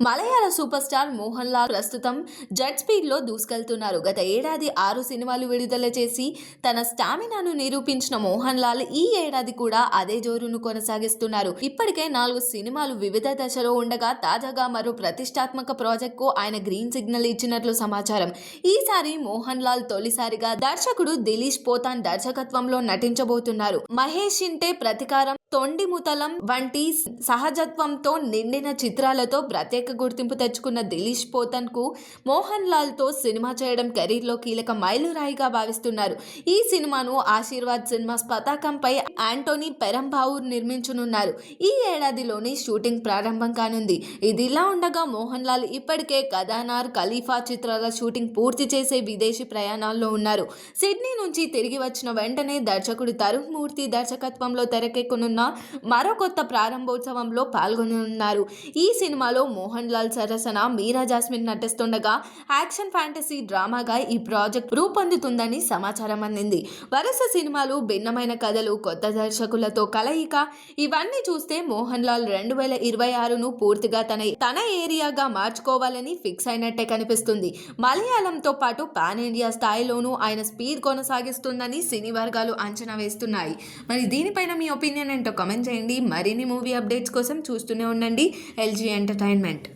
మలయాళ super star Mohan Lal ప్రస్తుతం jet speed లో దూసుకెళ్తున్నారు. గత ఏడాది 6 సినిమాలు విడుదల చేసి తన స్టామినాను నిరూపించిన మోహన్ లాల్ ఈ ఏడాది కూడా అదే జోరును కొనసాగిస్తున్నారు. ఇప్పటికే 4 సినిమాలు వివిధ దశలో ఉండగా తాజాగా మరో ప్రతిష్టాత్మక ప్రాజెక్ట్ కు ఆయన గ్రీన్ సిగ్నల్ ఇచ్చినట్లు సమాచారం. ఈసారి మోహన్ లాల్ తొలిసారిగా దర్శకుడు దిలీష్ పోతాన్ దర్శకత్వంలో నటించబోతున్నారు. మహేష్ ఇంటే ప్రతీకారం, తొండిముతలం వంటి సహజత్వంతో నిండిన చిత్రాలతో ప్రత్యేక గుర్తింపు తెచ్చుకున్న దిలీష్ పోతన్ కు మోహన్ లాల్ తో సినిమా చేయడం కెరీర్ లో కీలక మైలురాయిగా భావిస్తున్నారు. ఈ సినిమాను ఆశీర్వాద్ సినిమాస్ పతాకంపై యాంటోనీ పెరంబావూర్ నిర్మించనున్నారు. ఈ ఏడాదిలోనే షూటింగ్ ప్రారంభం కానుంది. ఇదిలా ఉండగా మోహన్ లాల్ ఇప్పటికే కథానార్, ఖలీఫా చిత్రాల షూటింగ్ పూర్తి చేసే విదేశీ ప్రయాణాల్లో ఉన్నారు. సిడ్నీ నుంచి తిరిగి వచ్చిన వెంటనే దర్శకుడు తరుణ్ మూర్తి దర్శకత్వంలో తెరకెక్కనున్న మరో కొత్త ప్రారంభోత్సవంలో పాల్గొననున్నారు. ఈ సినిమాలో మోహన్ లాల్ సరసన మీరా జాస్మిన్ నటిస్తుండగా యాక్షన్ ఫ్యాంటసీ డ్రామాగా ఈ ప్రాజెక్ట్ రూపొందుతుందని సమాచారం అందింది. వరుస సినిమాలు, భిన్నమైన కథలు, కొత్త దర్శకులతో కలయిక ఇవన్నీ చూస్తే మోహన్ లాల్ 2026ను పూర్తిగా తన ఏరియాగా మార్చుకోవాలని ఫిక్స్ అయినట్టే కనిపిస్తుంది. మలయాళంతో పాటు పాన్ ఇండియా స్థాయిలోనూ ఆయన స్పీడ్ కొనసాగిస్తుందని సినీ వర్గాలు అంచనా వేస్తున్నాయి. మరి దీనిపైన మీ ఒపీనియన్ ఏంటో కామెంట్ చేయండి. మరిన్ని మూవీ అప్డేట్స్ కోసం చూస్తూనే ఉండండి LG ఎంటర్టైన్మెంట్.